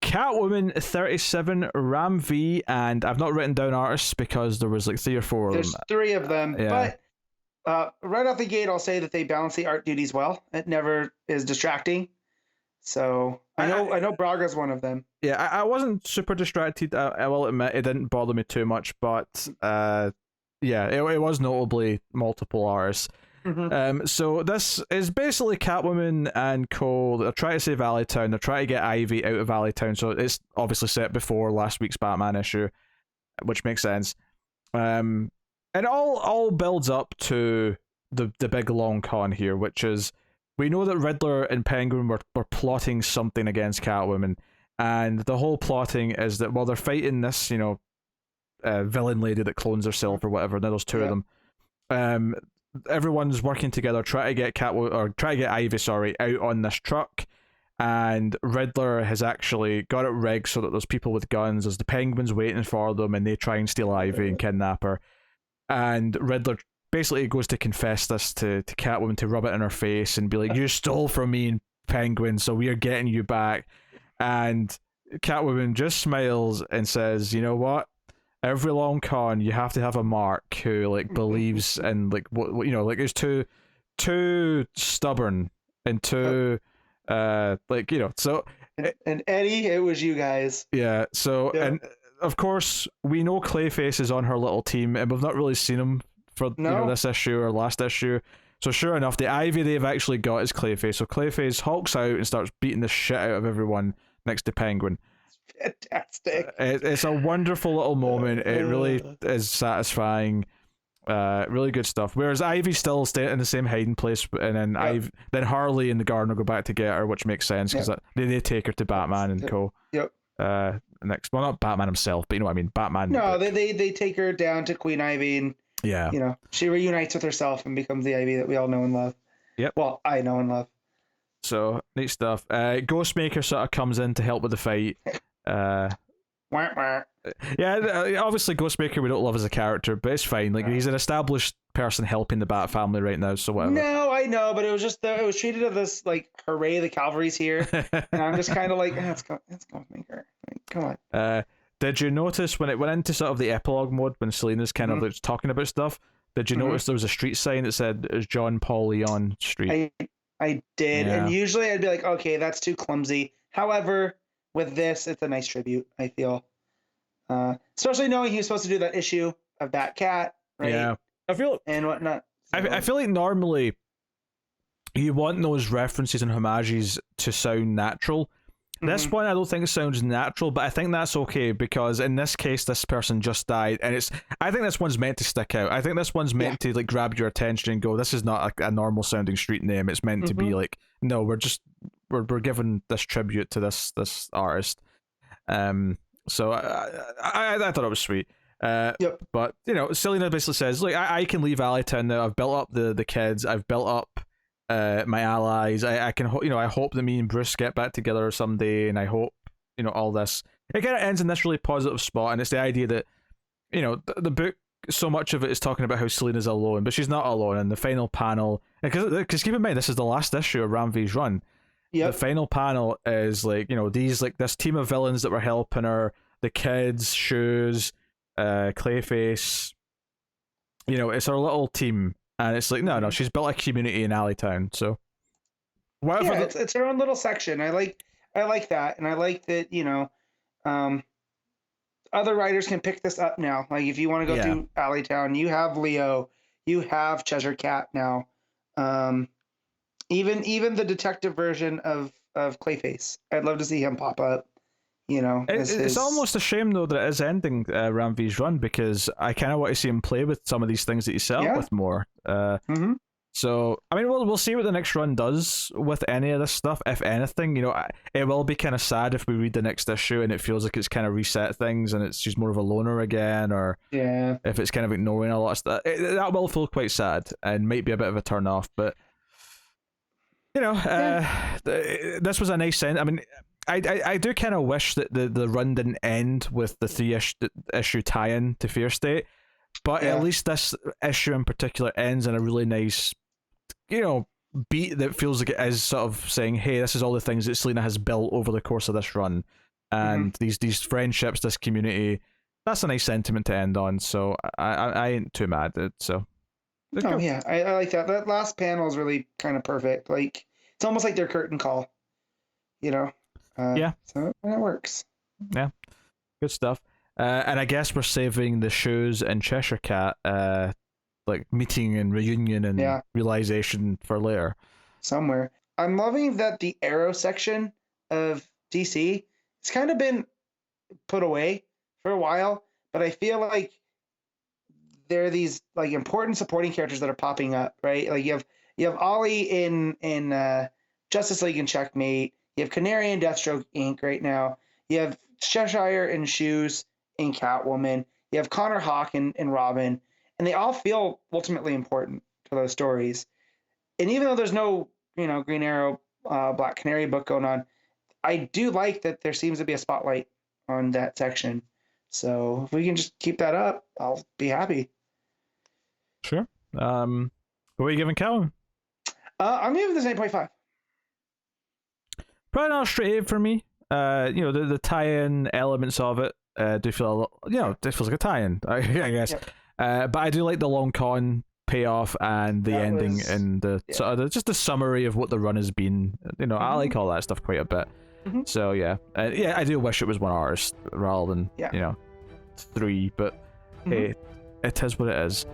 Catwoman 37, Ram V, and I've not written down artists because there was like 3 or 4 of There's them. 3 of them, Yeah. but right off the gate, I'll say that they balance the art duties well. It never is distracting. So I know Braga's one of them. Yeah, I wasn't super distracted. I will admit it didn't bother me too much, but yeah, it was notably multiple artists. So this is basically Catwoman and Co. They're trying to save Alleytown. They're trying to get Ivy out of Alleytown. So it's obviously set before last week's Batman issue, which makes sense. And it all builds up to the big long con here, which is we know that Riddler and Penguin were plotting something against Catwoman, and the whole plotting is that while they're fighting this, villain lady that clones herself or whatever, there's 2 of them. Everyone's working together, try to get Ivy, out on this truck, and Riddler has actually got it rigged so that there's people with guns. There's the Penguins waiting for them, and they try and steal Ivy and kidnap her. And Riddler basically goes to confess this to Catwoman, to rub it in her face and be like, "You stole from me and Penguin, so we are getting you back." And Catwoman just smiles and says, "You know what? Every long con, you have to have a mark who like believes in like what is too stubborn and too so." And Eddie, it was you guys. Yeah. So and of course we know Clayface is on her little team, and we've not really seen him for this issue or last issue. So sure enough, the Ivy they've actually got is Clayface. So Clayface hulks out and starts beating the shit out of everyone next to Penguin. Fantastic. It's a wonderful little moment. It really is satisfying. Really good stuff. Whereas Ivy's still staying in the same hiding place, and then Harley and the Gardener go back to get her, which makes sense because they take her to Batman and Co. Yep. Next, well, not Batman himself, but you know what I mean. Batman. No, they take her down to Queen Ivy, and she reunites with herself and becomes the Ivy that we all know and love. Yep. Well, I know and love. So neat stuff. Ghostmaker sort of comes in to help with the fight. Obviously Ghostmaker we don't love as a character, but it's fine. Like he's an established person helping the Bat family right now, so whatever. No, I know, but it was just it was treated as this like, hooray, the cavalry's here, and I'm just kind of like, it's Ghostmaker. Like, come on. Did you notice when it went into sort of the epilogue mode when Selina's kind of like talking about stuff? Did you notice there was a street sign that said it was John Paul Leon Street? I did, and usually I'd be like, okay, that's too clumsy. However, with this, it's a nice tribute, I feel. Especially knowing he was supposed to do that issue of Batcat, right? Yeah. I feel and whatnot. So. I feel like normally you want those references and homages to sound natural. This one I don't think sounds natural, but I think that's okay because in this case this person just died, and I think this one's meant to stick out. I think this one's meant to like grab your attention and go, this is not a normal sounding street name. It's meant to be like, no, we're giving this tribute to this artist. So I thought it was sweet. But Selina basically says, look, I can leave Alleytown now. I've built up the kids. I've built up my allies. I can I hope that me and Bruce get back together someday, and I hope all this. It kind of ends in this really positive spot, and it's the idea that the book, so much of it is talking about how Selina's alone, but she's not alone. And the final panel, because keep in mind this is the last issue of Ram V's run. The final panel is like these like this team of villains that were helping her, the kids, Shoes, Clayface. It's her little team. And it's like, no, she's built a community in Alleytown, so whatever. Yeah, it's her own little section. I like that, and I like that. Other writers can pick this up now. Like if you want to go through Alleytown, you have Leo, you have Cheshire Cat now. Even the detective version of Clayface, I'd love to see him pop up. It's almost a shame though that it is ending Ram V's run, because I kind of want to see him play with some of these things that he set up with more. So I mean, we'll see what the next run does with any of this stuff, if anything. It will be kind of sad if we read the next issue and it feels like it's kind of reset things and she's more of a loner again, or if it's kind of ignoring a lot of stuff. That will feel quite sad and might be a bit of a turn off, but this was a nice end. I mean, I do kind of wish that the run didn't end with the 3-issue tie-in to Fear State, but at least this issue in particular ends in a really nice, beat that feels like it is sort of saying, hey, this is all the things that Selina has built over the course of this run. and these friendships, this community. That's a nice sentiment to end on. So I ain't too mad at it. So. Oh yeah, I like that. That last panel is really kind of perfect. Like it's almost like their curtain call, you know. Yeah. So that works. Yeah, good stuff. And I guess we're saving the shoes and Cheshire Cat, like meeting and reunion and realization for later. Somewhere. I'm loving that the Arrow section of DC it's kind of been put away for a while, but I feel like there are these like important supporting characters that are popping up, right? Like you have Ollie in Justice League and Checkmate. You have Canary and Deathstroke Inc. right now. You have Cheshire and Shoes in Catwoman. You have Connor Hawke and Robin, and they all feel ultimately important to those stories. And even though there's no Green Arrow, Black Canary book going on, I do like that there seems to be a spotlight on that section. So if we can just keep that up, I'll be happy. Sure. What are you giving Catwoman? I'm giving this 8.5. Probably not a straight 8 for me. The tie-in elements of it do feel it feels like a tie-in, I guess. Yep. But I do like the long con payoff and the ending and the sort of just the summary of what the run has been. I like all that stuff quite a bit. So I do wish it was one artist rather than 3, but hey, it is what it is.